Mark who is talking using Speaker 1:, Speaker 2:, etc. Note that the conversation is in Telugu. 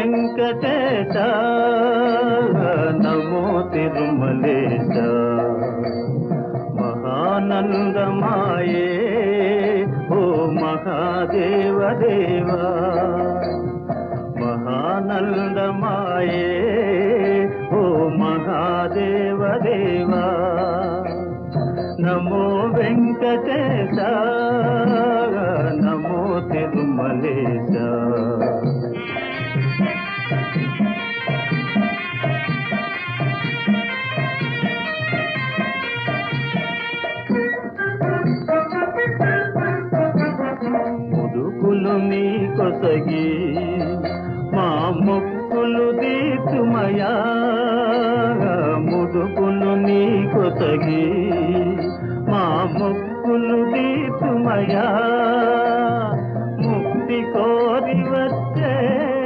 Speaker 1: వెంకటేశ నమో తిరుమలేశ మహానందమాయే ఓ మహాదేవ దేవా మహానందమాయే ఓ మహాదేవ దేవా నమో వెంకటేశ నమో తిరుమలేశ ముదుకులు నీ కొసగి మా మొక్కులు తీర్చుమయా ముదుకులు నీ కొసగి మా మొక్కులు తీర్చుమయా